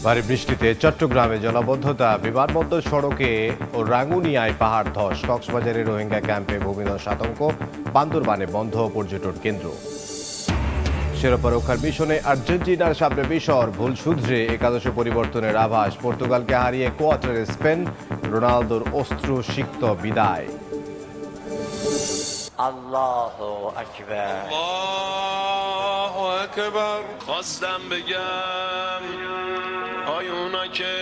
ভারী বৃষ্টিতে চট্টগ্রামে জলাবদ্ধতা, বিমানবন্দর সড়কে ও রাঙ্গুনিয়ায় পাহাড় ধস, কক্সবাজারে রোহিঙ্গা ক্যাম্পে ভূমিধস আতঙ্ক, বান্দরবানে বন্ধ পর্যটন কেন্দ্র। শিরোপা রক্ষার মিশনে আর্জেন্টিনার সামনে মিশর, ভুল শুধরে একাদশে পরিবর্তনের আভাস, পর্তুগালকে হারিয়ে কোয়ার্টারে স্পেন, রোনালদোর অশ্রুসিক্ত বিদায়। আল্লাহু আকবার। আল্লাহু আকবার। خواستم بگم آیوناکه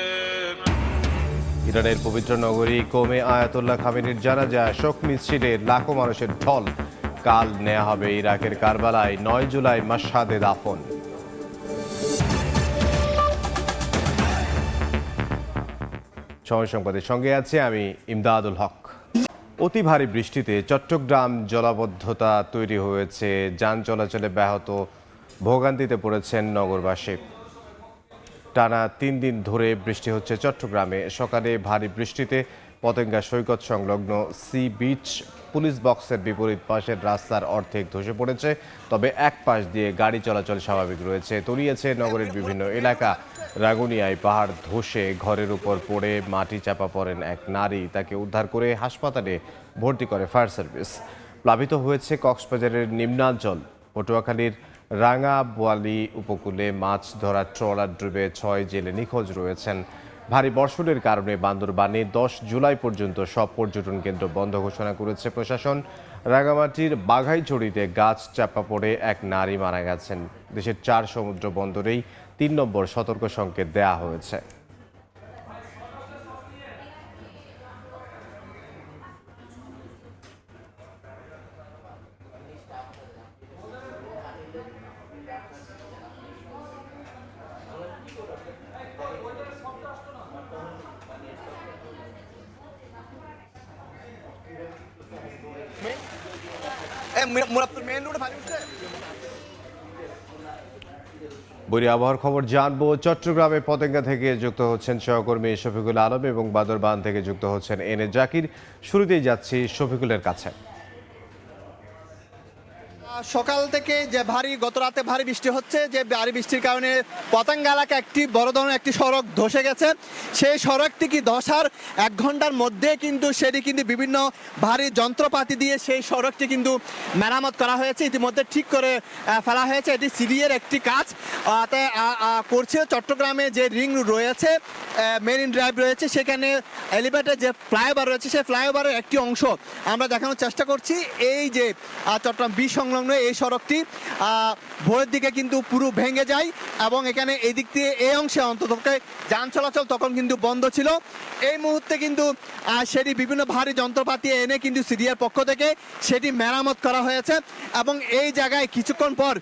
ইরানের পবিত্র নগরী কোমে আয়াতুল্লাহ খামেনির জানাজা, শোক মিছিলে লাখো মানুষের ঢল। কাল নেওয়া হবে ইরাকের কারবালায়, 9 জুলাই মাশহাদে দাফন। সময় সংবাদের সঙ্গে আছে আমি ইমদাদুল হক। অতি ভারী বৃষ্টিতে চট্টগ্রাম জলাবদ্ধতা তৈরি হয়েছে, যান চলাচলে ব্যাহত, ভোগান্তিতে পড়েছেন নগরবাসী। টানা 3 দিন ধরে বৃষ্টি হচ্ছে চট্টগ্রামে। সকালে ভারী বৃষ্টিতে পতেঙ্গা সৈকত সংলগ্ন সি বিচ পুলিশ বক্সের বিপরীত পাশের রাস্তার অর্ধেক ধসে পড়েছে, তবে এক পাশ দিয়ে গাড়ি চলাচল স্বাভাবিক রয়েছে। তলিয়েছে নগরের বিভিন্ন এলাকা। রাঙ্গুনিয়ায় পাহাড় ধসে ঘরের উপর পড়ে মাটি চাপা পড়েন এক নারী, তাকে উদ্ধার করে হাসপাতালে ভর্তি করে ফায়ার সার্ভিস। প্লাবিত হয়েছে কক্সবাজারের নিম্নাঞ্চল। পটুয়াখালীর রাঙাবোয়ালি উপকূলে মাছ ধরার ট্রলার ডুবে 6 জেলে নিখোঁজ রয়েছেন। ভারী বর্ষণের কারণে বান্দরবানে 10 জুলাই পর্যন্ত সব পর্যটন কেন্দ্র বন্ধ ঘোষণা করেছে প্রশাসন। রাঙামাটির বাঘাইছড়িতে গাছ চাপা পড়ে এক নারী মারা গেছেন। দেশের 4 সমুদ্র বন্দরেই 3 নম্বর সতর্ক সংকেত দেয়া হয়েছে। বৈরী আবহাওয়ার খবর জানবো। চট্টগ্রামে পতেঙ্গা থেকে যুক্ত হচ্ছেন সহকর্মী শফিকুল আলম এবং বান্দরবান থেকে যুক্ত হচ্ছেন এনে জাকির। শুরুতেই যাচ্ছি শফিকুলের কাছে। সকাল থেকে যে গত রাতে ভারী বৃষ্টি হচ্ছে, যে ভারী বৃষ্টির কারণে পতেঙ্গা এলাকা একটি বড় ধরনের একটি সড়ক ধসে গেছে। সেই সড়কটি কি ধসার 1 ঘন্টার মধ্যে কিন্তু সেটি কিন্তু বিভিন্ন ভারী যন্ত্রপাতি দিয়ে সেই সড়কটি কিন্তু মেরামত করা হয়েছে, ইতিমধ্যে ঠিক করে ফেলা হয়েছে। এটি সিডিএর একটি কাজ করছে। চট্টগ্রামে যে রিং রয়েছে, মেরিন ড্রাইভ রয়েছে, সেখানে এলিভেটেড যে ফ্লাইওভার রয়েছে, সেই ফ্লাইওভারের একটি অংশ আমরা দেখানোর চেষ্টা করছি। এই যে চট্টগ্রাম বিচ সংলগ্ন এই সড়কটি ভোরের দিকে কিন্তু পুরো ভেঙে যায় এবং এখানে এই দিক দিয়ে এই অংশে অন্তত যান চলাচল তখন কিন্তু বন্ধ ছিল। এই মুহূর্তে কিন্তু সেটি বিভিন্ন ভারী যন্ত্রপাতি এনে কিন্তু সিডিএর পক্ষ থেকে সেটি মেরামত করা হয়েছে এবং এই জায়গায় কিছুক্ষণ পর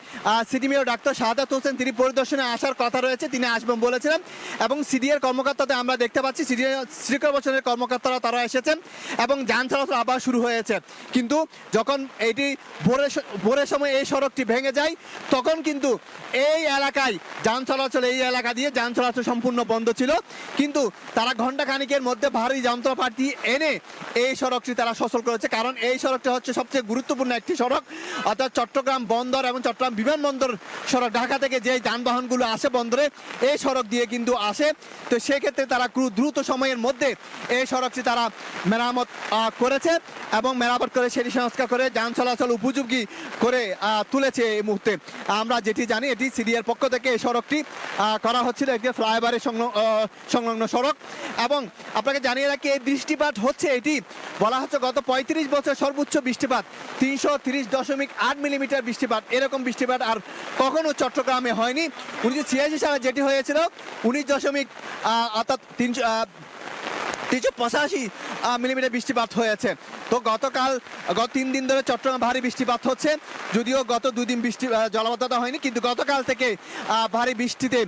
city mayor doctor Shahadat Hossain তিনি পরিদর্শনে আসার কথা রয়েছে, তিনি আসবেন বলেছিলেন এবং সিডিএর কর্মকর্তাদের আমরা দেখতে পাচ্ছি, সিডিএর শ্রীকর বছরের কর্মকর্তারা তারা এসেছেন এবং যান চলাচল আবার শুরু হয়েছে। কিন্তু যখন এটি ভোরের সময় এই সড়কটি ভেঙে যায় তখন কিন্তু এই এলাকায় যান চলাচল, এই এলাকা দিয়ে যান চলাচল সম্পূর্ণ বন্ধ ছিল, কিন্তু তারা ঘন্টা খানিকের মধ্যে ভারী যন্ত্রপাতি এনে এই সড়কটি তারা সচল করেছে। কারণ এই সড়কটি হচ্ছে সবচেয়ে গুরুত্বপূর্ণ একটি সড়ক, অর্থাৎ চট্টগ্রাম বন্দর এবং চট্টগ্রাম বিমানবন্দর সড়ক, ঢাকা থেকে যে যানবাহনগুলো আসে বন্দরে এই সড়ক দিয়ে কিন্তু আসে। তো সেক্ষেত্রে তারা খুব দ্রুত সময়ের মধ্যে এই সড়কটি তারা মেরামত করেছে এবং মেরামত করে সেটি সংস্কার করে যান চলাচল উপযোগী করে তুলেছে। এই মুহূর্তে আমরা যেটি জানি, এটি সিডিএর পক্ষ থেকে এই সড়কটি করা হচ্ছিল, একটি ফ্লাইওভারের সংলগ্ন সড়ক। এবং আপনাকে জানিয়ে রাখি, এই বৃষ্টিপাত হচ্ছে, এটি বলা হচ্ছে গত 35 বছর সর্বোচ্চ বৃষ্টিপাত 330.8 মিলিমিটার বৃষ্টিপাত। এরকম বৃষ্টিপাত আর কখনো চট্টগ্রামে হয়নি। 1986 সালে যেটি হয়েছিল 19 অর্থাৎ 385 মিলিমিটার বৃষ্টিপাত হয়েছে। তো গত 3 দিন ধরে চট্টগ্রামে ভারী বৃষ্টিপাত হচ্ছে, যদিও গত 2 দিন বৃষ্টি জলাবদ্ধতা হয়নি, কিন্তু গতকাল থেকে ভারী বৃষ্টিতে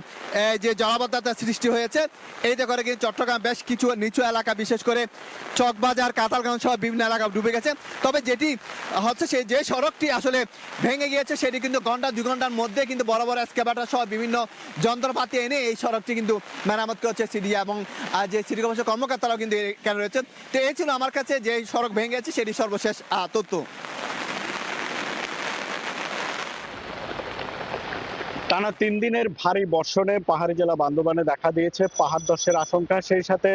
যে জলাবদ্ধতা সৃষ্টি হয়েছে, এইতে করে কিন্তু চট্টগ্রাম বেশ কিছু নিচু এলাকা, বিশেষ করে চকবাজার, কাতালগঞ্জ সহ বিভিন্ন এলাকা ডুবে গেছে। তবে যেটি হচ্ছে, যে সড়কটি আসলে ভেঙে গিয়েছে সেটি কিন্তু 2 ঘন্টার মধ্যে কিন্তু বড় বড় এক্সকাভেটর সহ বিভিন্ন যন্ত্রপাতি এনে এই সড়কটি কিন্তু মেরামত করেছে সিডিএ এবং যে সিটি কর্পোরেশন কর্মকর্তারাও কিন্তু এখানে রয়েছে। তো এই ছিল আমার কাছে যে সড়ক ভেঙে গেছে সেটি সর্বশেষ তথ্য। টানা 3 দিনের ভারী বর্ষণে পাহাড়ি জেলা বান্দরবানে দেখা দিয়েছে পাহাড় ধসের আশঙ্কা, সেই সাথে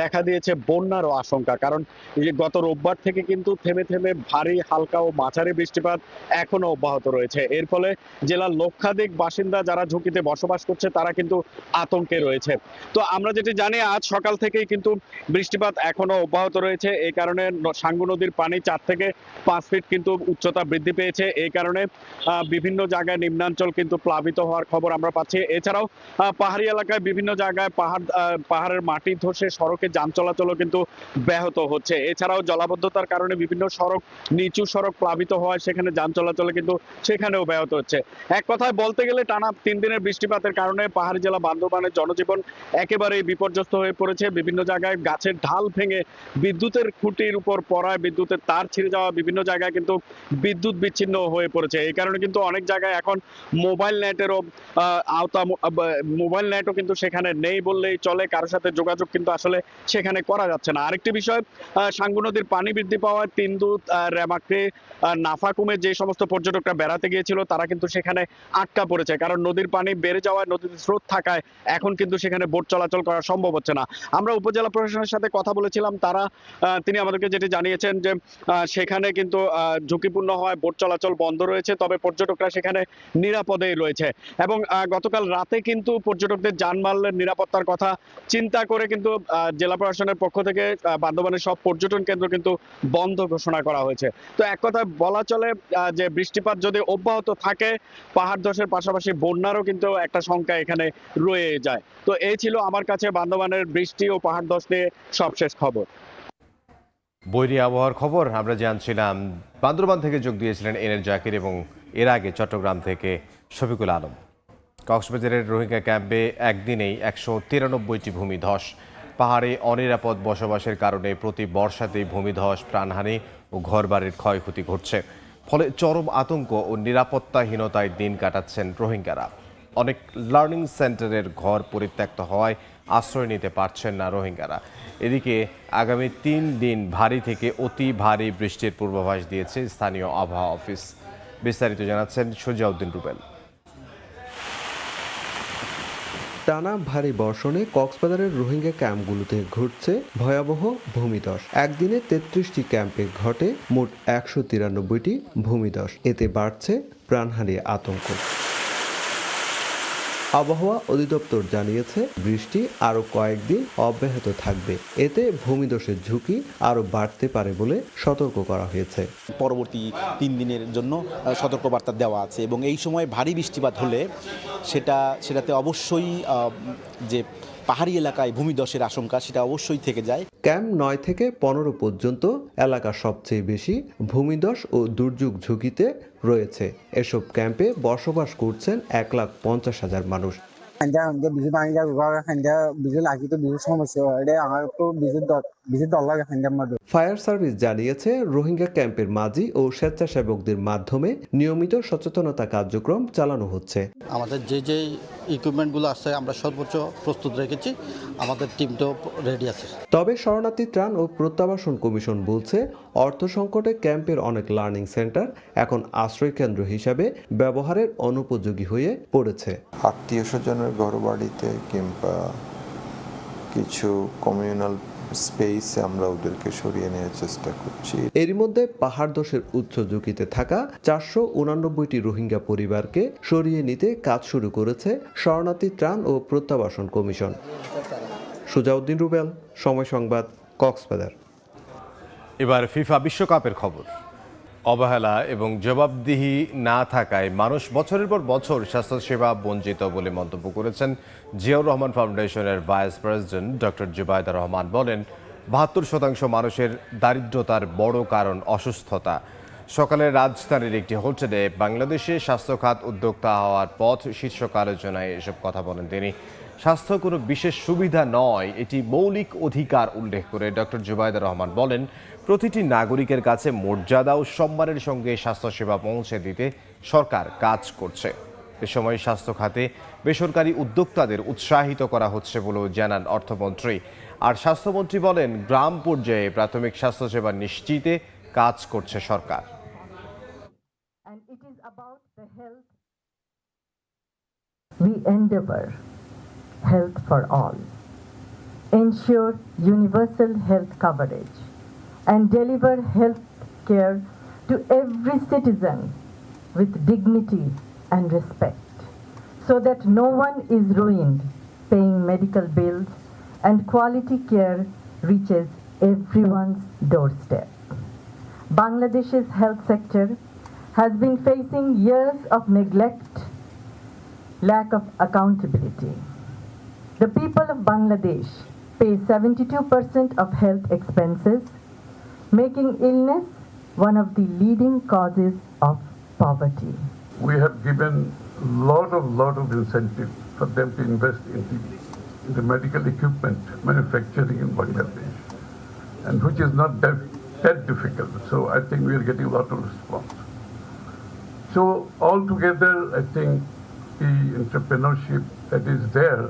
দেখা দিয়েছে বন্যারও আশঙ্কা। কারণ এই যে গত রোববার থেকে কিন্তু থেমে থেমে ভারী, হালকা ও মাঝারি বৃষ্টিপাত এখনো অব্যাহত রয়েছে। এর ফলে জেলার লক্ষাধিক বাসিন্দা যারা ঝুঁকিতে বসবাস করছে তারা কিন্তু আতঙ্কে রয়েছে। তো আমরা যেটি জানি, আজ সকাল থেকেই কিন্তু বৃষ্টিপাত এখনো অব্যাহত রয়েছে। এই কারণে সাঙ্গু নদীর পানি 4 থেকে 5 ফিট কিন্তু উচ্চতা বৃদ্ধি পেয়েছে। এই কারণে বিভিন্ন জায়গায় নিম্নাঞ্চল কিন্তু প্লাবিত হওয়ার খবর আমরা পাচ্ছি। এছাড়াও পাহাড়ি এলাকায় বিভিন্ন জায়গায় পাহাড়ের মাটি ধসে সড়কে যান চলাচলও কিন্তু ব্যাহত হচ্ছে। এছাড়াও জলাবদ্ধতার কারণে বিভিন্ন সড়ক, নিচু সড়ক প্লাবিত হওয়ায় সেখানে যান চলাচলে কিন্তু সেখানেও ব্যাহত হচ্ছে। এক কথায় বলতে গেলে টানা 3 দিনের বৃষ্টিপাতের কারণে পাহাড়ি জেলা বান্দরবানের জনজীবন একেবারেই বিপর্যস্ত হয়ে পড়েছে। বিভিন্ন জায়গায় গাছের ঢাল ভেঙে বিদ্যুতের খুঁটির উপর পড়ায় বিদ্যুতের তার ছিঁড়ে যাওয়া, বিভিন্ন জায়গায় কিন্তু বিদ্যুৎ বিচ্ছিন্ন হয়ে পড়েছে। এই কারণে কিন্তু অনেক জায়গায় এখন মোবাইল নেটেরও মোবাইল নেটও কিন্তু সেখানে নেই বললেই চলে। কারোর সাথে যোগাযোগ কিন্তু আসলে সেখানে করা যাচ্ছে না। আরেকটি বিষয়, সাঙ্গু নদীর পানি বৃদ্ধি পাওয়ায় তিনদুত, রেমাক্রি, নাফাকুমে যে সমস্ত পর্যটকরা বেড়াতে গিয়েছিল তারা কিন্তু সেখানে আটকা পড়েছে। কারণ নদীর পানি বেড়ে যাওয়ায়, নদীর স্রোত থাকায় এখন কিন্তু সেখানে বোট চলাচল করা সম্ভব হচ্ছে না। আমরা উপজেলা প্রশাসনের সাথে কথা বলেছিলাম, তিনি আমাদেরকে যেটি জানিয়েছেন যে সেখানে কিন্তু ঝুঁকিপূর্ণ হয়, বোট চলাচল বন্ধ রয়েছে, তবে পর্যটকরা সেখানে নিরাপদেই রয়েছে। এবং গতকাল রাতে কিন্তু পর্যটকদের জানমালের নিরাপত্তার কথা চিন্তা করে কিন্তু জেলা প্রশাসনের পক্ষ থেকে বান্দরবানের সব পর্যটন কেন্দ্র কিন্তু বন্ধ ঘোষণা করা হয়েছে। তো এক কথায় বলা চলে যে বৃষ্টিপাত যদি অব্যাহত থাকে, পাহাড় ধসের পাশাপাশি বন্যারও কিন্তু একটা সংখ্যা এখানে রয়ে যায়। তো এই ছিল আমার কাছে বান্দরবানের বৃষ্টি ও পাহাড় ধস নিয়ে সবশেষ খবর। বৈরী আবহাওয়ার খবর আমরা জানছিলাম। বান্দরবান থেকে যোগ দিয়েছিলেন এনএর জাকির এবং এর আগে চট্টগ্রাম থেকে শফিকুল আলম। কক্সবাজারের রোহিঙ্গা ক্যাম্পে একদিনেই 193টি ভূমিধস। পাহাড়ে অনিরাপদ বসবাসের কারণে প্রতি বর্ষাতেই ভূমিধস, প্রাণহানি ও ঘরবাড়ির ক্ষয়ক্ষতি ঘটছে। ফলে চরম আতঙ্ক ও নিরাপত্তাহীনতায় দিন কাটাচ্ছেন রোহিঙ্গারা। অনেক লার্নিং সেন্টারের ঘর পরিত্যক্ত হওয়ায় আশ্রয় নিতে পারছেন না রোহিঙ্গারা। এদিকে আগামী 3 দিন ভারী থেকে অতি ভারী বৃষ্টির পূর্বাভাস দিয়েছে স্থানীয় আবহাওয়া অফিস। বিস্তারিত জানাচ্ছেন সুজাউদ্দিন রুবেল। টানা ভারী বর্ষণে কক্সবাজারের রোহিঙ্গা ক্যাম্পগুলোতে ঘটছে ভয়াবহ ভূমিধস। একদিনে 33টি ক্যাম্পে ঘটে মোট 193টি ভূমিধস। এতে বাড়ছে প্রাণহানির আতঙ্ক। আবহাওয়া অধিদপ্তর জানিয়েছে বৃষ্টি আরও কয়েকদিন অব্যাহত থাকবে। এতে ভূমিধসের ঝুঁকি আরও বাড়তে পারে বলে সতর্ক করা হয়েছে। পরবর্তী 3 দিনের জন্য সতর্কবার্তা দেওয়া আছে এবং এই সময় ভারী বৃষ্টিপাত হলে সেটাতে অবশ্যই যে পাহাড়ি এলাকায় ভূমিধসের আশঙ্কা সেটা অবশ্যই থেকে যায়। ক্যাম্প 9 থেকে 15 পর্যন্ত এলাকা সবচেয়ে বেশি ভূমিধস ও দুর্যোগ ঝুঁকিতে রয়েছে। এসব ক্যাম্পে বসবাস করছেন 1,50,000 মানুষ। ফায়ার সার্ভিস জানিয়েছে রোহিঙ্গা ক্যাম্পের মাঝি ও স্বেচ্ছাসেবকদের মাধ্যমে নিয়মিত সচেতনতা কার্যক্রম চালানো হচ্ছে। আমাদের যে ইকুইপমেন্টগুলো আছে আমরা সর্বোচ্চ প্রস্তুত রেখেছি, আমাদের টিমটাও রেডি আছে। তবে শরণার্থী ত্রাণ ও প্রত্যাবাসন কমিশন বলছে অর্থ সংকটে ক্যাম্পের অনেক লার্নিং সেন্টার এখন আশ্রয় কেন্দ্র হিসাবে ব্যবহারের অনুপযোগী হয়ে পড়েছে। আত্মীয় স্বজনের ঘরবাড়িতে কিংবা কিছু কমিউনাল স্পেসে আমরা ওদেরকে সরিয়ে নেওয়ার চেষ্টা করছি। এরই মধ্যে পাহাড় ধসের উচ্চ ঝুঁকিতে থাকা 489টি রোহিঙ্গা পরিবারকে সরিয়ে নিতে কাজ শুরু করেছে শরণার্থী ত্রাণ ও প্রত্যাবাসন কমিশন। সুজাউদ্দিন রুবেল, সময় সংবাদ, কক্সবাজার। এবার ফিফা বিশ্বকাপের খবর। অবহেলা এবং জবাবদিহি না থাকায় মানুষ বছরের পর বছর স্বাস্থ্যসেবা বঞ্চিত বলে মন্তব্য করেছেন জিয়াউর রহমান ফাউন্ডেশনের vice president doctor Zubaida Rahman. বলেন 72% মানুষের দারিদ্রতার বড় কারণ অসুস্থতা। সকালে রাজধানীর একটি হোটেলে বাংলাদেশে স্বাস্থ্যখাত উদ্যোক্তা হওয়ার পথ শীর্ষক আলোচনায় এসব কথা বলেন তিনি। স্বাস্থ্য কোনো বিশেষ সুবিধা নয়, এটি মৌলিক অধিকার উল্লেখ করে ডক্টর জুবাইদা রহমান বলেন প্রতিটি নাগরিকের কাছে মর্যাদা ও সম্মানের সঙ্গে স্বাস্থ্যসেবা পৌঁছে দিতে সরকার কাজ করছে। এ সময় স্বাস্থ্য খাতে বেসরকারি উদ্যোক্তাদের উৎসাহিত করা হচ্ছে বলেও জানান অর্থমন্ত্রী। আর স্বাস্থ্যমন্ত্রী বলেন গ্রাম পর্যায়ে প্রাথমিক স্বাস্থ্যসেবা নিশ্চিতে কাজ করছে সরকার। we endeavor health for all, ensure universal health coverage, and deliver health care to every citizen with dignity and respect, so that no one is ruined paying medical bills and quality care reaches everyone's doorstep. Bangladesh's health sector has been facing years of neglect, lack of accountability. The people of Bangladesh pay 72% of health expenses, making illness one of the leading causes of poverty. We have given lot of incentive for them to invest in the medical equipment manufacturing in Bangladesh, and which is not that difficult. So I think we are getting a lot of response. So altogether, I think the entrepreneurship that is there,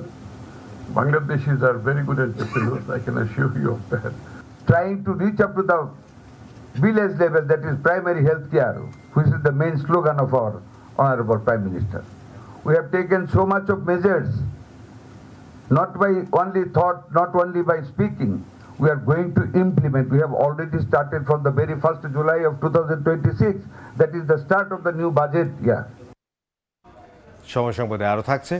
Bangladeshis are very good entrepreneurs, I can assure you of that. Trying to reach up to the village level, that is primary health care, which is the main slogan of our Honorable Prime Minister. We have taken so much of measures, not by only thought, not only by speaking. We are going to implement. We have already started from the very 1st of July of 2026. That is the start of the new budget year. সময় সংবাদে আরও থাকছে।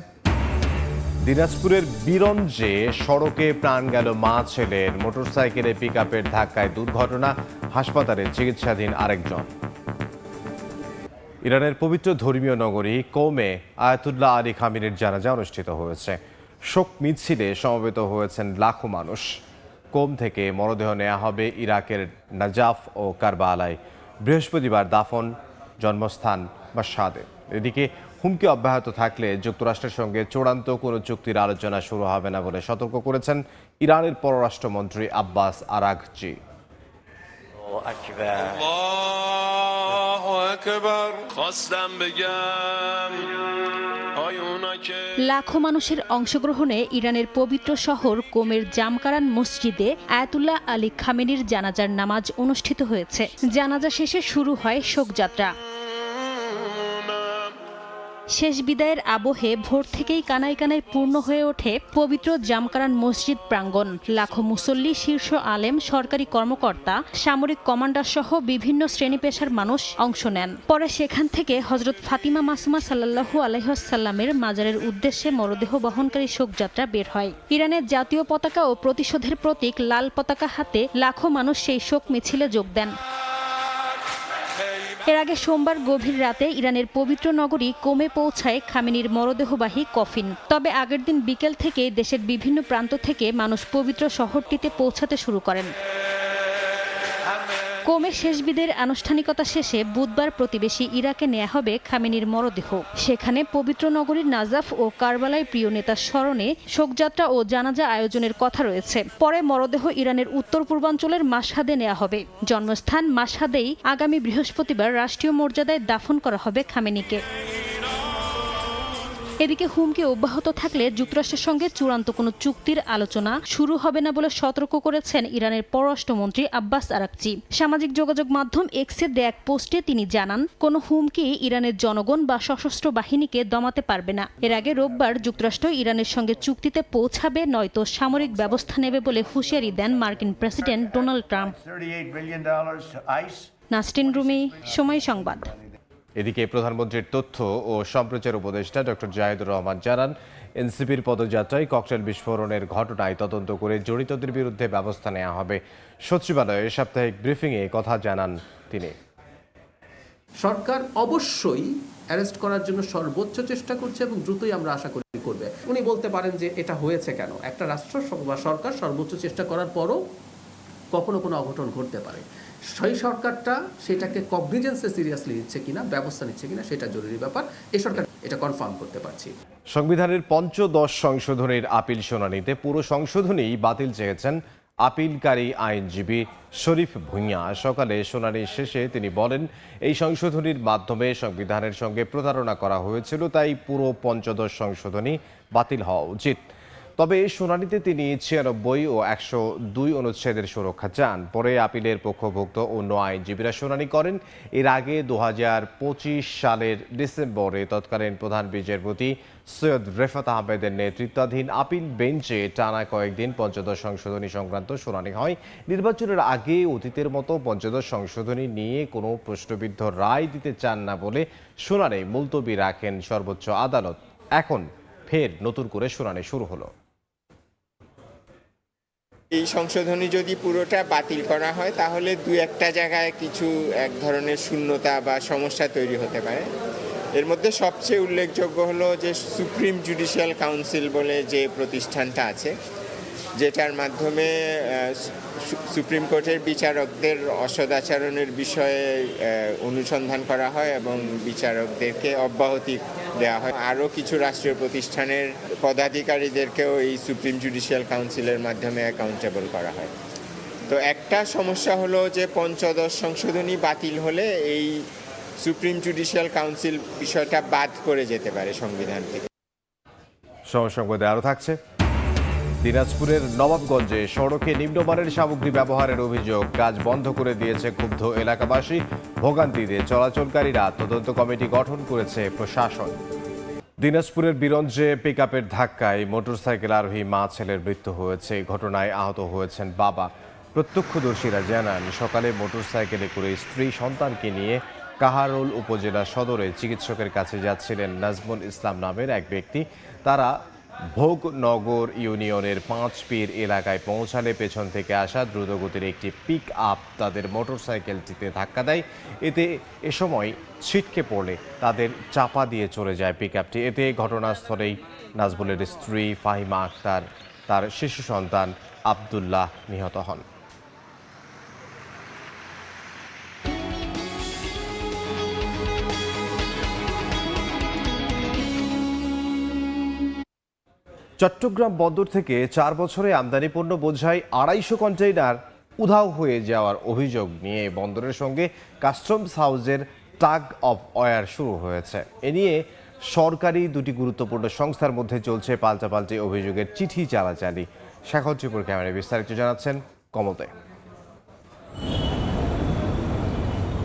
দিনাজপুরের বীরঞ্জে সড়কে প্রাণ গেল মা ছেলের, মোটরসাইকেলে পিকআপের ধাক্কায় দুর্ঘটনা, হাসপাতালে চিকিৎসাধীন আরেকজন। ইরানের পবিত্র ধর্মীয় নগরী কৌমে আয়াতুল্লাহ আলী খামিনির জানাজা অনুষ্ঠিত হয়েছে। শোক মিছিলে সমবেত হয়েছেন লাখো মানুষ। কোম থেকে মরদেহ নেওয়া হবে ইরাকের নাজাফ ও কারবালায়। বৃহস্পতিবার দাফন, জন্মস্থান মাশহাদে। এদিকে হুমকি অব্যাহত থাকলে যুক্তরাষ্ট্রের সঙ্গে চূড়ান্ত কোনো চুক্তির আলোচনা শুরু হবে না বলে সতর্ক করেছেন ইরানের পররাষ্ট্রমন্ত্রী আব্বাস আরাঘচি। Allahu Akbar. خواستم بگم লাখো মানুষের অংশগ্রহণে ইরানের পবিত্র শহর কোমের জামকারান মসজিদে আয়াতুল্লাহ আলী খামেনির জানাজার নামাজ অনুষ্ঠিত হয়েছে। জানাজা শেষে শুরু হয় শোকযাত্রা। শেষ বিদায়ের আবহে ভোর থেকেই কানায় কানায় পূর্ণ হয়ে ওঠে পবিত্র জামকারান মসজিদ প্রাঙ্গণ। লাখো মুসল্লি, শীর্ষ আলেম, সরকারি কর্মকর্তা, সামরিক কমান্ডার সহ বিভিন্ন শ্রেণী পেশার মানুষ অংশ নেন। পরে সেখান থেকে হযরত ফাতিমা মাসুমা সাল্লাল্লাহু আলাইহি ওয়াসাল্লামের মাজারের উদ্দেশ্যে মরদেহ বহনকারী শোকযাত্রা বের হয়। ইরানের জাতীয় পতাকা ও প্রতিশোধের প্রতীক লাল পতাকা হাতে লাখো মানুষ সেই শোক মিছিলে যোগ দেন। এর আগে সোমবার গভীর রাতে ইরানের পবিত্র নগরী কোমে পৌঁছায় খামেনির মরদেহবাহী কফিন। তবে আগের দিন বিকেল থেকে দেশের বিভিন্ন প্রান্ত থেকে মানুষ পবিত্র শহরটিতে পৌঁছাতে শুরু করেন। কোমে শেষ বিদের আনুষ্ঠানিকতা শেষে বুধবার প্রতিবেশী ইরাকে নেওয়া হবে খামেনির মরদেহ। সেখানে পবিত্র নগরীর নাজাফ ও কারবালায় প্রিয় নেতার স্মরণে শোকযাত্রা ও জানাজা আয়োজনের কথা রয়েছে। পরে মরদেহ ইরানের উত্তর পূর্বাঞ্চলের মাশহাদে নেওয়া হবে। জন্মস্থান মাশহাদেই আগামী বৃহস্পতিবার রাষ্ট্রীয় মর্যাদায় দাফন করা হবে খামেনিকে। এদিকে হুমকি অব্যাহত থাকলে যুক্তরাষ্ট্রের সঙ্গে চূড়ান্ত কোনো চুক্তির আলোচনা শুরু হবে না বলে সতর্ক করেছেন ইরানের পররাষ্ট্রমন্ত্রী আব্বাস আরাঘচি। সামাজিক যোগাযোগ মাধ্যম এক্সে দেয়া এক পোস্টে তিনি জানান, কোনো হুমকি ইরানের জনগণ বা সশস্ত্র বাহিনীকে দমাতে পারবে না। এর আগে রোববার যুক্তরাষ্ট্র ইরানের সঙ্গে চুক্তিতে পৌঁছাবে নয়তো সামরিক ব্যবস্থা নেবে বলে হুঁশিয়ারি দেন মার্কিন president Donald Trump. Nasrin Rumi, সময় সংবাদ। এদিকে প্রধানমন্ত্রীর তথ্য ও সম্প্রচার উপদেষ্টা ডক্টর জাহিদুর রহমান জানান, এনসিপির পদযাত্রায় ককটেল বিস্ফোরণের ঘটনায় তদন্ত করে জড়িতদের বিরুদ্ধে ব্যবস্থা নেওয়া হবে। সচিবালয়ে সাপ্তাহিক ব্রিফিংয়ে কথা জানান তিনি। সরকার অবশ্যই অ্যারেস্ট করার জন্য সর্বোচ্চ চেষ্টা করছে এবং দ্রুতই আমরা আশা করি করবে। উনি বলতে পারেন যে এটা হয়েছে কেন, একটা রাষ্ট্র বা সরকার সর্বোচ্চ চেষ্টা করার পরও কখনো কোনো অঘটন ঘটতে পারে। সেই সরকারটা সেটাকে কগনিজেন্সে সিরিয়াসলি নিচ্ছে কিনা, ব্যবস্থা নিচ্ছে কিনা, সেটা জরুরি ব্যাপার। এই সরকার এটা কনফার্ম করতে পারছি। সংবিধানের পঞ্চদশ সংশোধনীর আপিল শুনানিতে পুরো সংশোধনীই বাতিল চেয়েছেন আপিলকারী আইনজীবী শরীফ ভূঁইয়া। সকালে শুনানি শেষে তিনি বলেন, এই সংশোধনীর মাধ্যমে সংবিধানের সঙ্গে প্রতারণা করা হয়েছিল, তাই পুরো পঞ্চদশ সংশোধনী বাতিল হওয়া উচিত। তবে শুনানিতে তিনি 96 ও 102 অনুচ্ছেদের সুরক্ষা চান। পরে আপিলের পক্ষভুক্ত অন্য আইনজীবীরা শুনানি করেন। এর আগে 2025 সালের ডিসেম্বরে তৎকালীন প্রধান বিচারপতি সৈয়দ রেফাত আহমেদের নেতৃত্বাধীন আপিল বেঞ্চে টানা কয়েকদিন পঞ্চদশ সংশোধনী সংক্রান্ত শুনানি হয়। নির্বাচনের আগে অতীতের মতো পঞ্চদশ সংশোধনী নিয়ে কোনো প্রশ্নবিদ্ধ রায় দিতে চান না বলে শুনানি মুলতবি রাখেন সর্বোচ্চ আদালত। এখন ফের নতুন করে শুনানি শুরু হলো। এই সংশোধনী যদি পুরোটা বাতিল করা হয় তাহলে দু একটা জায়গায় কিছু এক ধরনের শূন্যতা বা সমস্যা তৈরি হতে পারে। এর মধ্যে সবচেয়ে উল্লেখযোগ্য হলো যে সুপ্রিম জুডিশিয়াল কাউন্সিল বলে যে প্রতিষ্ঠানটা আছে, যেটার মাধ্যমে সুপ্রিম কোর্টের বিচারকদের অসদাচরণের বিষয়ে অনুসন্ধান করা হয় এবং বিচারকদেরকে অব্যাহতি দেওয়া হয়। আরও কিছু রাষ্ট্রীয় প্রতিষ্ঠানের পদাধিকারীদেরকেও এই সুপ্রিম জুডিশিয়াল কাউন্সিলের মাধ্যমে অ্যাকাউন্টেবল করা হয়। তো একটা সমস্যা হলো যে পঞ্চদশ সংশোধনী বাতিল হলে এই সুপ্রিম জুডিশিয়াল কাউন্সিল বিষয়টা বাদ করে যেতে পারে সংবিধান থেকে। সংবাদে আরও থাকছে। দিনাজপুরের নবাবগঞ্জে সড়কে নিম্নমানের সামগ্রী ব্যবহারের অভিযোগ, কাজ বন্ধ করে দিয়েছে ক্ষুব্ধ এলাকাবাসী। ভোগান্তিতে চলাচলকারীরা তদন্ত কমিটি গঠন করেছে প্রশাসন। দিনাজপুরের বীরগঞ্জে পিকআপের ধাক্কায় মোটরসাইকেল আরোহী মা ছেলের মৃত্যু হয়েছে। ঘটনায় আহত হয়েছেন বাবা। প্রত্যক্ষদর্শীরা জানান, সকালে মোটরসাইকেলে করে স্ত্রী সন্তানকে নিয়ে কাহারোল উপজেলা সদরে চিকিৎসকের কাছে যাচ্ছিলেন নাজমুল ইসলাম নামের এক ব্যক্তি। তারা ভোগনগর ইউনিয়নের 5 পীর এলাকায় পৌঁছালে পেছন থেকে আসা দ্রুতগতির একটি পিক আপ তাদের মোটরসাইকেলটিতে ধাক্কা দেয়। এ সময় ছিটকে পড়লে তাদের চাপা দিয়ে চলে যায় পিক আপটি। এতে ঘটনাস্থলেই নাজমুলের স্ত্রী ফাহিমা আক্তার, তার শিশু সন্তান আবদুল্লাহ নিহত হন। চট্টগ্রাম বন্দর থেকে 4 বছরে আমদানি পণ্য বোঝাই 250 কন্টেইনার উধাও হয়ে যাওয়ার অভিযোগ নিয়ে বন্দরের সঙ্গে কাস্টমস হাউসের টাগ অফ ওয়ার শুরু হয়েছে। এ নিয়ে সরকারি দুটি গুরুত্বপূর্ণ সংস্থার মধ্যে চলছে পাল্টাপাল্টি অভিযোগের চিঠি চালাচালি। শেখর ক্যামেরায় বিস্তারিত জানাচ্ছেন কমতে।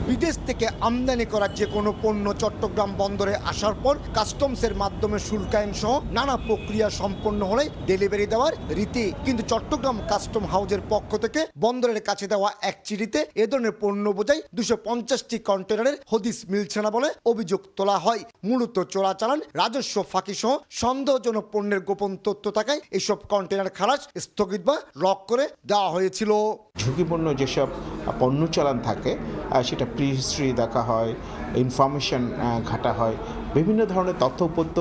বিদেশ থেকে আমদানি করা যে কোনো পণ্য চট্টগ্রাম বন্দরে আসার পর কাস্টমসের মাধ্যমে শুল্কায়ন সহ নানা প্রক্রিয়া সম্পন্ন হলে ডেলিভারি দেওয়ার রীতি। কিন্তু চট্টগ্রাম কাস্টম হাউসের পক্ষ থেকে বন্দরের কাছে দেওয়া এক চিঠিতে এ ধরনের পণ্য বোঝাই 250টি কন্টেনারের হদিস মিলছে না বলে অভিযোগ তোলা হয়। মূলত চোরাচালান, রাজস্ব ফাঁকি সহ সন্দেহজনক পণ্যের গোপন তথ্য থাকায় এসব কন্টেনার খালাস স্থগিত বা লক করে দেওয়া হয়েছিল। ঝুঁকিপূর্ণ যেসব পণ্য চালান থাকে সেটা প্রি হিস্ট্রি দেখা হয়, ইনফরমেশন ঘাটা হয়, বিভিন্ন ধরনের তথ্য উপত্য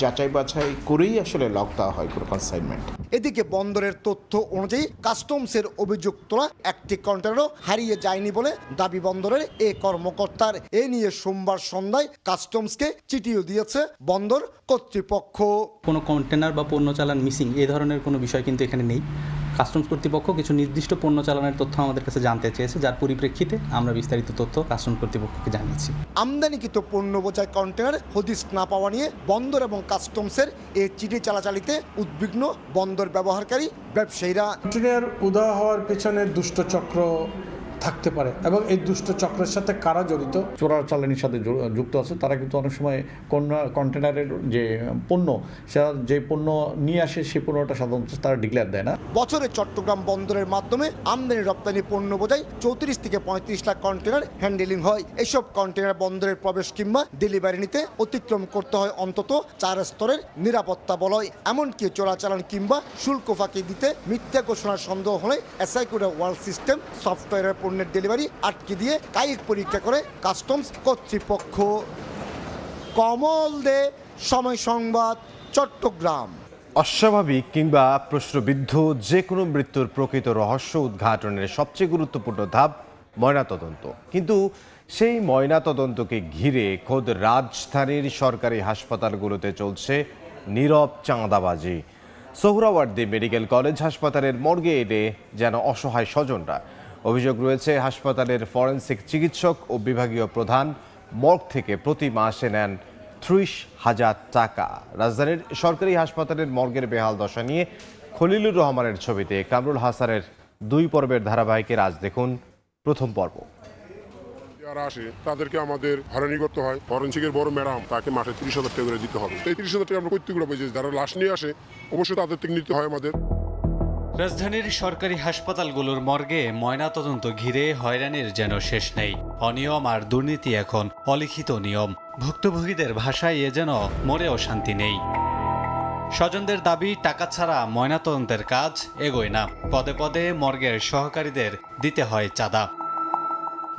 যাচাই বাছাই করেই আসলে লক দেওয়া হয় কোনো কনসাইনমেন্ট। এদিকে বন্দরের তথ্য অনুযায়ী কাস্টমসের অভিযোগ তোলা একটি কন্টেনারও হারিয়ে যায়নি বলে দাবি বন্দরের এ কর্মকর্তার। এ নিয়ে সোমবার সন্ধ্যায় কাস্টমসকে চিঠিও দিয়েছে বন্দর কর্তৃপক্ষ। কোনো কন্টেনার বা পণ্য চালান মিসিং এ ধরনের কোনো বিষয় কিন্তু এখানে নেই। কাস্টমস কর্তৃপক্ষ কিছু নির্দিষ্ট পণ্য চালানের তথ্য আমাদের কাছে জানতে চেয়েছে, যার পরিপ্রেক্ষিতে আমরা বিস্তারিত তথ্য কাস্টমস কর্তৃপক্ষকে জানিয়েছি। আমদানিকৃত পণ্য বোঝাই কন্টেনার হদিস না পাওয়া নিয়ে বন্দর এবং কাস্টমসের এই চিঠি চালাচালিতে উদ্বিগ্ন বন্দর ব্যবহারকারী ব্যবসায়ীরা। কন্টেনার উধাও হওয়ার পেছনে দুষ্ট চক্র থাকতে পারে এবং এই দুষ্ট চক্রের সাথে কারা জড়িত, চোরাচালানির সাথে যুক্ত আছে, তারা কিন্তু অনেক সময় কন্টেনারের যে পণ্য, যে পণ্য নিয়ে আসে সেই পণ্যটা সাধারণত তারা ডিক্লেয়ার দেয় না। বছরে চট্টগ্রাম বন্দরের মাধ্যমে আমদানি রপ্তানি পণ্য বোঝাই 34 থেকে 35 লাখ কন্টেনার হ্যান্ডেলিং হয়। এসব কন্টেনার বন্দরের প্রবেশ কিংবা ডেলিভারি নিতে অতিক্রম করতে হয় অন্তত 4 স্তরের নিরাপত্তা বলয়। এমনকি চোরাচালান কিংবা শুল্ক ফাঁকি দিতে মিথ্যা ঘোষণার সন্দেহ হলে অ্যাসাইকুরা ওয়ার্ল্ড সিস্টেম সফটওয়্যারের পণ্যের ডেলিভারি আটকে দিয়ে কায়িক পরীক্ষা করে কাস্টমস কর্তৃপক্ষ। কমল দে, সময় সংবাদ, চট্টগ্রাম। অস্বাভাবিক কিংবা প্রশ্নবিদ্ধ যে কোনো মৃত্যুর প্রকৃত রহস্য উদ্ঘাটনের সবচেয়ে গুরুত্বপূর্ণ ধাপ ময়নাতদন্ত। কিন্তু সেই ময়নাতদন্তকে ঘিরে খোদ রাজধানীর সরকারি হাসপাতালগুলোতে চলছে নীরব চাঁদাবাজি। সোহরাওয়ার্দী মেডিকেল কলেজ হাসপাতালের মর্গে এলে যেন অসহায় স্বজনরা। অভিযোগ রয়েছে, হাসপাতালের ফরেনসিক চিকিৎসক ও বিভাগীয় প্রধান মর্গ থেকে প্রতি মাসে নেন 30,000 টাকা। রাজধানীর সরকারি হাসপাতালের মর্গের বেহাল দশা নিয়ে খলিলুর রহমানের ছবিতে কামরুল হাসানের 2 পর্বের ধারাবাহিকের আজ দেখুন প্রথম পর্ব। যারা আসে তাদেরকে আমাদের হয়রানি করতে হয়। ফরেনসিকের বড় ম্যাডাম তাকে মাসে 30,000 টাকা করে দিতে হবে। এই 30,000 টাকা আমরা কইতে পারবো যে যারা লাশ নিয়ে আসে অবশ্যই তাদের থেকে নিতে হয় আমাদের। রাজধানীর সরকারি হাসপাতালগুলোর মর্গে ময়নাতদন্ত ঘিরে হয়রানির যেন শেষ নেই। অনিয়ম আর দুর্নীতি এখন অলিখিত নিয়ম। ভুক্তভোগীদের ভাষায় এ যেন মরেও শান্তি নেই। স্বজনদের দাবি, টাকা ছাড়া ময়নাতদন্তের কাজ এগোয় না। পদে পদে মর্গের সহকারীদের দিতে হয় চাঁদা।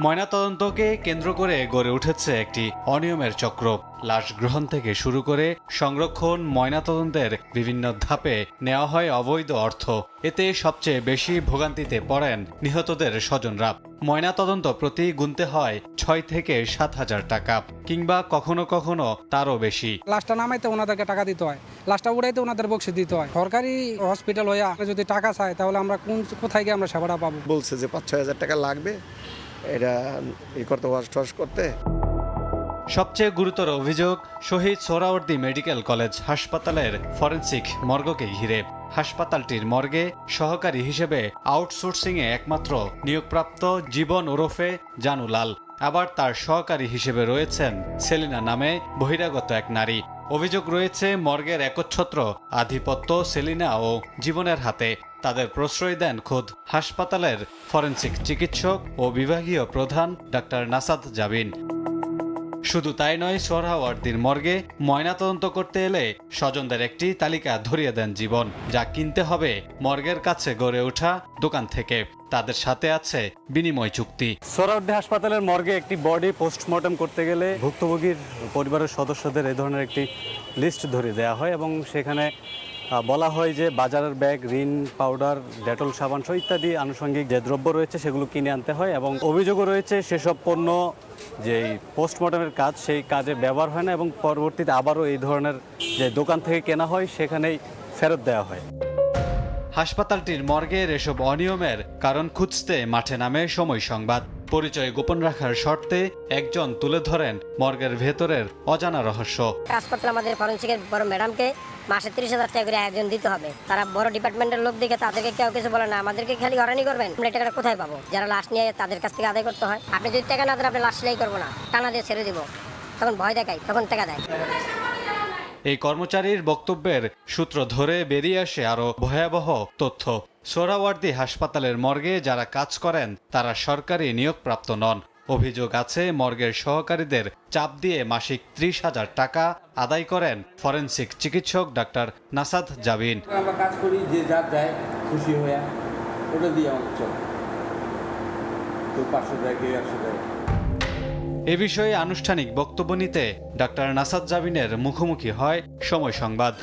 ময়নাতদন্তকে কেন্দ্র করে গড়ে উঠেছে একটি অনিয়মের চক্র। লাশ গ্রহণ থেকে শুরু করে সংরক্ষণ, ময়নাতদন্তের বিভিন্ন ধাপে নেওয়া হয় অবৈধ অর্থ। এতে সবচেয়ে বেশি ভোগান্তিতে পড়েন নিহতদের স্বজনরা। ময়নাতদন্ত প্রতি গুনতে হয় 6 থেকে 7,000 টাকা, কিংবা কখনো কখনো তারও বেশি। লাশটা নামাইতে ওনাদেরকে টাকা দিতে হয়, লাশটা উড়াইতে ওনাদের বকশিশ দিতে হয়। সরকারি হসপিটাল হইয়া যদি টাকা চায় তাহলে আমরা কোথায় গিয়ে আমরা সেবাটা পাবো? বলছে যে 5-6 হাজার টাকা লাগবে এটা করতে ওয়াশ করতে। সবচেয়ে গুরুতর অভিযোগ শহীদ সোহরাওয়ার্দী মেডিকেল কলেজ হাসপাতালের ফরেনসিক মর্গকে ঘিরে। হাসপাতালটির মর্গে সহকারী হিসেবে আউটসোর্সিংয়ে একমাত্র নিয়োগপ্রাপ্ত জীবন ওরফে জানুলাল। আবার তার সহকারী হিসেবে রয়েছেন সেলিনা নামে বহিরাগত এক নারী। অভিযোগ রয়েছে মর্গের একচ্ছত্র আধিপত্য সেলিনা ও জীবনের হাতে। তাদের প্রশ্রয় দেন খোদ হাসপাতালের ফরেনসিক চিকিৎসক ও বিভাগীয় প্রধান ডাক্তার নাসাদ জাবিন। শুধু তাই নয়, সোহরাওয়ার্দীর মর্গে ময়নাতদন্ত করতে এলে স্বজনদের একটি তালিকা ধরিয়ে দেন জীবন, যা কিনতে হবে মর্গের কাছে গড়ে ওঠা দোকান থেকে। তাদের সাথে আছে বিনিময় চুক্তি। সোহরাওয়ার্দী হাসপাতালের মর্গে একটি বডি পোস্টমর্টম করতে গেলে ভুক্তভোগীর পরিবারের সদস্যদের এই ধরনের একটি লিস্ট ধরিয়ে দেওয়া হয় এবং সেখানে বলা হয় যে বাজারের ব্যাগ, রিন পাউডার, ডেটল সাবান সহ ইত্যাদি আনুষঙ্গিক যে দ্রব্য রয়েছে সেগুলো কিনে আনতে হয় এবং অভিযোগও রয়েছে সেসব পণ্য যেই পোস্টমর্টমের কাজ সেই কাজে ব্যবহার হয় না এবং পরবর্তীতে আবারও এই ধরনের যে দোকান থেকে কেনা হয় সেখানেই ফেরত দেওয়া হয়। হাসপাতালটির মর্গের এসব অনিয়মের কারণ খুঁজতে মাঠে নামে সময় সংবাদ। পরিচয় গোপন রাখার শর্তে একজন তুলে ধরেন মর্গের ভেতরের অজানা রহস্য। কাজ করতে আমাদের ফরেনসিকের বড় ম্যাডামকে মাসে 30,000 টাকা করে একজন দিতে হবে। তারা বড় ডিপার্টমেন্টের লোক দিকে তাদেরকে কেউ কিছু বলে না, আমাদেরকে খালি হয়রানি করবেন। আমরা টাকাটা কোথায় পাবো? যারা লাশ নিয়ে তাদের কাছ থেকে আদায় করতে হয়। আপনি যদি টাকা না দেন আপনি লাশ সেলাই করবো না, টানা দিয়ে ছেড়ে দিব। তখন ভয় দেখায়, তখন টাকা দেয়। এই কর্মচারীর বক্তব্যের সূত্র ধরে বেরিয়ে আসে আরো ভয়াবহ তথ্য। সোহরাওয়ার্দী হাসপাতালের মর্গে যারা কাজ করেন তারা সরকারি নিয়োগপ্রাপ্ত নন। অভিযোগ আছে মর্গের সহকারীদের চাপ দিয়ে মাসিক 30,000 টাকা আদায় করেন ফরেনসিক চিকিৎসক ডাক্তার নাসাদ জাবিন। আমরা কাজ করি, যে যা দেয় খুশি হয়ে ওটা দিয়ে আমাদের চলে, তো 500 দেয়, কেউ 100 দেয়। এ বিষয়ে আনুষ্ঠানিক বক্তব্য নিতে ডাক্তার নাসাদ জাবিনের মুখোমুখি হয় সময় সংবাদ।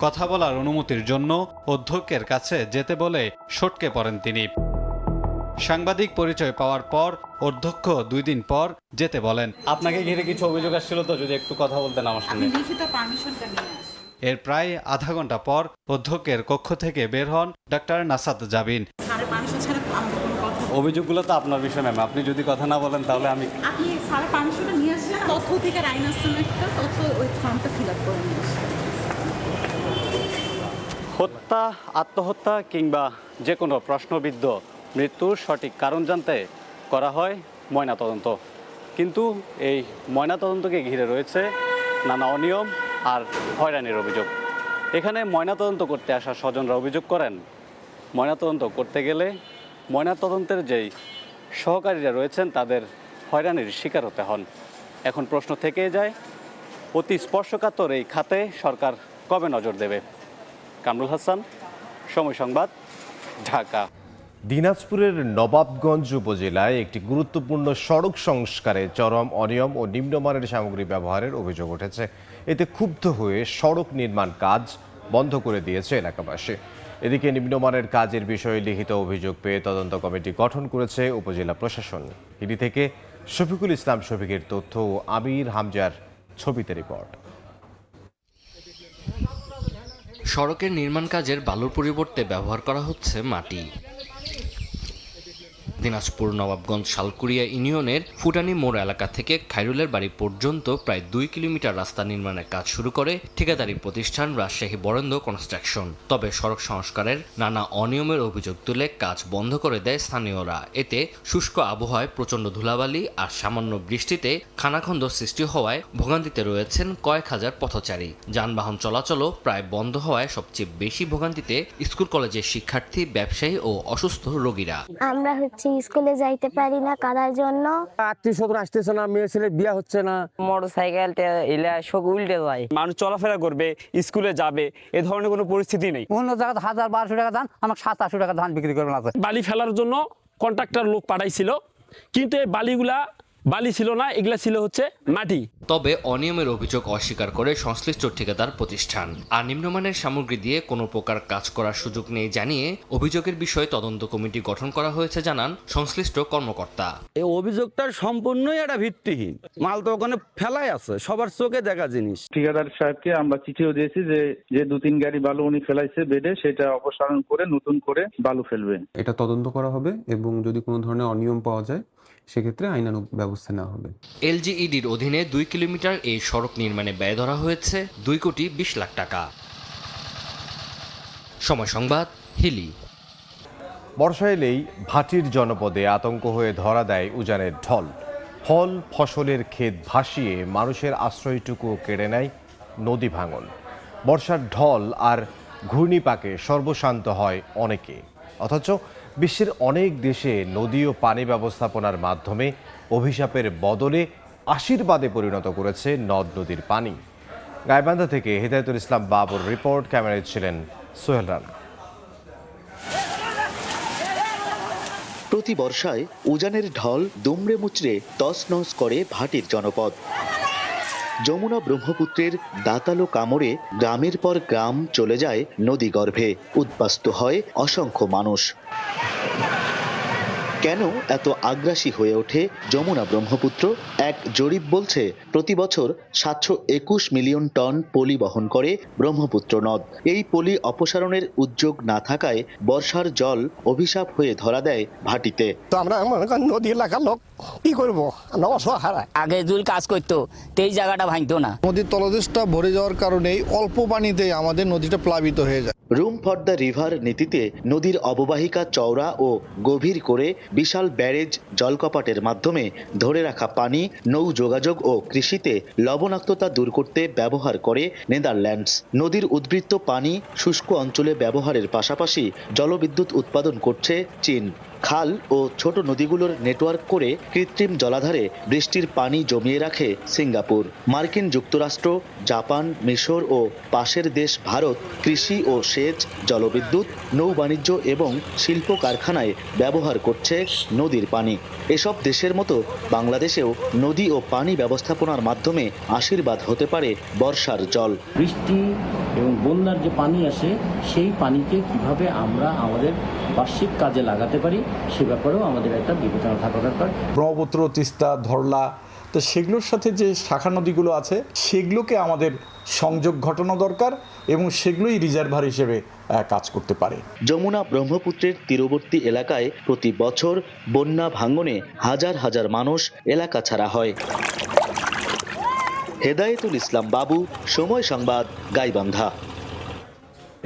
কথা বলার অনুমতির জন্য অধ্যক্ষের কাছে যেতে বলে সটকে পড়েন তিনি। সাংবাদিক পরিচয় পাওয়ার পর অধ্যক্ষ 2 দিন পর যেতে বলেন। আপনাকে ঘিরে কিছু অভিযোগ আসছিল তো, যদি একটু কথা বলতেন আমার সঙ্গে। এর প্রায় আধা ঘন্টা পর অধ্যক্ষের কক্ষ থেকে বের হন ডাক্তার নাসাদ জাবিন। অভিযোগগুলো তো আপনার বিষয় ম্যাম, আপনি যদি কথা না বলেন তাহলে আমি হত্যা, আত্মহত্যা কিংবা যে কোনো প্রশ্নবিদ্ধ মৃত্যুর সঠিক কারণ জানতে করা হয় ময়নাতদন্ত। কিন্তু এই ময়নাতদন্তকে ঘিরে রয়েছে নানা অনিয়ম আর হয়রানির অভিযোগ। এখানে ময়নাতদন্ত করতে আসা স্বজনরা অভিযোগ করেন, ময়নাতদন্ত করতে গেলে ময়নাতদন্তের যেই সহকারীরা রয়েছেন তাদের হয়রানির শিকার হতে হন। এখন প্রশ্ন থেকেই যায়, অতি স্পর্শকাতর এই খাতে সরকার কবে নজর দেবে? কামরুল হাসান, সময় সংবাদ, ঢাকা। দিনাজপুরের নবাবগঞ্জ উপজেলায় একটি গুরুত্বপূর্ণ সড়ক সংস্কারে চরম অনিয়ম ও নিম্নমানের সামগ্রী ব্যবহারের অভিযোগ উঠেছে। এতে ক্ষুব্ধ হয়ে সড়ক নির্মাণ কাজ বন্ধ করে দিয়েছে এলাকাবাসী। এদিকে নিম্নমানের কাজের বিষয়ে লিখিত অভিযোগ পেয়ে তদন্ত কমিটি গঠন করেছে উপজেলা প্রশাসন। হিলি থেকে শফিকুল ইসলাম শফিকের তথ্য ও আমির হামজার ছবিতে রিপোর্ট। সড়কের নির্মাণ কাজের বালুর পরিবর্তে ব্যবহার করা হচ্ছে মাটি। দিনাজপুর নবাবগঞ্জ শালকুড়িয়া ইউনিয়নের ফুটানি মোড় এলাকা থেকে খায়রুলের বাড়ি পর্যন্ত প্রায় 2 কিলোমিটার রাস্তা নির্মাণের কাজ শুরু করে ঠিকাদারি প্রতিষ্ঠান রাজশাহী বরেন্দ্র কনস্ট্রাকশন। তবে সড়ক সংস্কারের নানা অনিয়মের অভিযোগ তুলে কাজ বন্ধ করে দেয় স্থানীয়রা। এতে শুষ্ক আবহাওয়ায় প্রচণ্ড ধুলাবালি আর সামান্য বৃষ্টিতে খানাখন্দ সৃষ্টি হওয়ায় ভোগান্তিতে রয়েছেন কয়েক হাজার পথচারী। যানবাহন চলাচলও প্রায় বন্ধ হওয়ায় সবচেয়ে বেশি ভোগান্তিতে স্কুল কলেজের শিক্ষার্থী, ব্যবসায়ী ও অসুস্থ রোগীরা। আমরা স্কুলে যাইতে পারি না কাদার জন্য, আত্মীয় স্বজন আসতেছে না, মেয়ে ছেলে বিয়ে হচ্ছে না, মোটরসাইকেল সব উল্টে যায়, মানুষ চলাফেরা করবে, স্কুলে যাবে, এ ধরনের কোনো পরিস্থিতি নেই। অন্য জায়গায় 1000-1200 টাকা ধান, আমাকে 700-800 টাকা ধান বিক্রি করবেন। বালি ফেলার জন্য কন্ট্রাক্টর লোক পাঠাইছিল, কিন্তু এই বালি ছিল না, এগুলা ছিল হচ্ছে মাটি। তবে অনিয়মের অভিযোগ অস্বীকার করে সংশ্লিষ্ট ঠিকাদার প্রতিষ্ঠান। আর নিম্নমানের সামগ্রী দিয়ে কোনো প্রকার কাজ করার সুযোগ নেই জানিয়ে অভিযোগের বিষয়ে তদন্ত কমিটি গঠন করা হয়েছে জানান সংশ্লিষ্ট কর্মকর্তা। এই অভিযোগটা সম্পূর্ণই একটা ভিত্তিহীন, মাল তো ওখানে ফেলাই আছে, সবার চোখে দেখা জিনিস। ঠিকাদার সাহেবকে আমরা চিঠিও দিয়েছি যে 2-3 গাড়ি বালু উনি ফেলাইছে বেডে, সেটা অপসারণ করে নতুন করে বালু ফেলবে। এটা তদন্ত করা হবে এবং যদি কোনো ধরনের অনিয়ম পাওয়া যায় সেক্ষেত্রে আইনানুগ ব্যবস্থা নেওয়া হবে। এলজিইডির অধীনে 2 কিলোমিটার এই সড়ক নির্মাণে ব্যয় ধরা হয়েছে 2,20,00,000 টাকা। সময় সংবাদ, হিলি। বর্ষা এলেই ভাটির জনপদে আতঙ্ক হয়ে ধরা দেয় উজানের ঢল। ফল ফসলের ক্ষেত ভাসিয়ে মানুষের আশ্রয়টুকু কেড়ে নেয় নদী ভাঙন। বর্ষার ঢল আর ঘূর্ণিপাকে সর্বশান্ত হয় অনেকে, অথচ বিশ্বের অনেক দেশে নদী ও পানি ব্যবস্থাপনার মাধ্যমে অভিশাপের বদলে আশীর্বাদে পরিণত করেছে নদ নদীর পানি। গাইবান্ধা থেকে হিদায়তুল ইসলাম বাবুর রিপোর্ট, ক্যামেরায় ছিলেন সোহেল রানা। প্রতি বর্ষায় উজানের ঢল দুমড়ে মুচড়ে তছনছ করে ভাটির জনপদ। যমুনা ব্রহ্মপুত্রের দাতালো কামড়ে গ্রামের পর গ্রাম চলে যায় নদীগর্ভে, উদ্বাস্তু হয় অসংখ্য মানুষ। কেন এত আগ্রাসী হয়ে ওঠে যমুনা ব্রহ্মপুত্র? এক জরিপ বলছে প্রতি বছর 721 মিলিয়ন টন পলি বহন করে ব্রহ্মপুত্র নদ। এই পলি অপসারণের উদ্যোগ না থাকায় বর্ষার জল অভিশাপ হয়ে ধরা দেয় ভাটিতে। তো আমরা নদী এলাকার লোক কি করবো, আগে জুল কাজ করতো, এই জায়গাটা ভাঙতো না। নদীর তলদেশটা ভরে যাওয়ার কারণেই অল্প পানিতে আমাদের নদীটা প্লাবিত হয়ে যায়। রুম ফর দ্য রিভার নীতিতে নদীর অববাহিকা চওড়া ও গভীর করে বিশাল ব্যারেজ জলকপাটের মাধ্যমে ধরে রাখা পানি নৌ যোগাযোগ ও কৃষিতে লবণাক্ততা দূর করতে ব্যবহার করে নেদারল্যান্ডস। নদীর উদ্বৃত্ত পানি শুষ্ক অঞ্চলে ব্যবহারের পাশাপাশি জলবিদ্যুৎ উৎপাদন করছে চীন। খাল ও ছোট নদীগুলোর নেটওয়ার্ক করে কৃত্রিম জলাধারে বৃষ্টির পানি জমিয়ে রাখে সিঙ্গাপুর। মার্কিন যুক্তরাষ্ট্র, জাপান, মিশর ও পাশের দেশ ভারত কৃষি ও সেচ, জলবিদ্যুৎ, নৌ বাণিজ্য এবং শিল্প কারখানায় ব্যবহার করছে নদীর পানি। এসব দেশের মতো বাংলাদেশেও নদী ও পানি ব্যবস্থাপনার মাধ্যমে আশীর্বাদ হতে পারে বর্ষার জল। বৃষ্টি এবং বন্যার যে পানি আসে সেই পানিকে কিভাবে আমরা আমাদের বার্ষিক কাজে লাগাতে পারি সে ব্যাপারেও আমাদের একটা বিবেচনা থাকা দরকার। ব্রহ্মপুত্র, তিস্তা, ধরলা, তো সেগুলোর সাথে যে শাখা নদীগুলো আছে সেগুলোকে আমাদের সংযোগ ঘটানো দরকার এবং সেগুলোই রিজার্ভার হিসেবে কাজ করতে পারে। যমুনা ব্রহ্মপুত্রের তীরবর্তী এলাকায় প্রতি বছর বন্যা ভাঙনে হাজার হাজার মানুষ এলাকা ছাড়া হয়। হেদায়েতুল ইসলাম বাবু, সময় সংবাদ, গাইবান্ধা।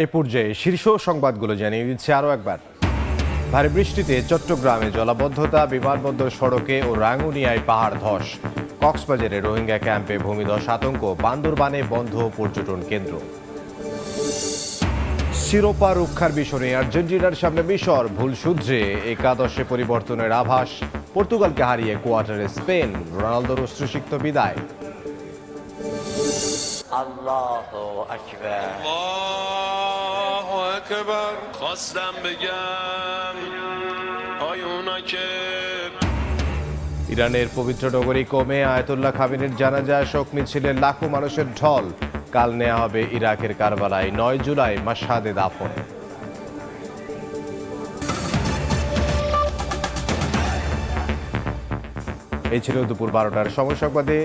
এ পর্যায়ে শীর্ষ সংবাদগুলো জানিয়ে দিচ্ছে আরও একবার। ভারী বৃষ্টিতে চট্টগ্রামে জলাবদ্ধতা, বিমানবন্দর সড়কে ও রাঙ্গুনিয়ায় পাহাড় ধস। কক্সবাজারে রোহিঙ্গা ক্যাম্পে ভূমিধস আতঙ্ক, বান্দরবানে বন্ধ পর্যটন কেন্দ্র। শিরোপা রক্ষার মিশনে আর্জেন্টিনার সামনে মিশর, ভুল শুধরে একাদশে পরিবর্তনের আভাস। পর্তুগালকে হারিয়ে কোয়ার্টারে স্পেন, রোনালদোর অশ্রুসিক্ত বিদায়। আল্লাহু আকবার। خواستم بگم آیوناکه ইরানের পবিত্র নগরী কোমে আয়াতুল্লাহ খামেনির জানাজায় শোক মিছিলে লাখো মানুষের ঢল। কাল নেওয়া হবে ইরাকের কারবালায়, 9 জুলাই মাশহাদে দাফন। এই ছিল দুপুর 12টার সময় সংবাদে।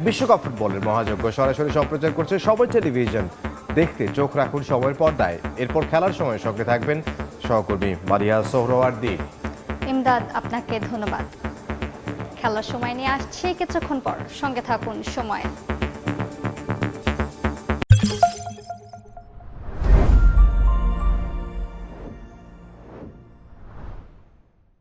বিশ্বকাপ ফুটবলের মহাযজ্ঞ সরাসরি সম্প্রচার করছে সবাই টেলিভিশন। দেখতে চোখ রাখুন সময়ের পর্দায়। এরপর খেলার সময় সঙ্গে থাকবেন সহকর্মী মারিয়া সোহরাওয়ার্দী। ইমদাদ, আপনাকে ধন্যবাদ। খেলার সময় নিয়ে আসছে কিছুক্ষণ পর, সঙ্গে থাকুন সময়।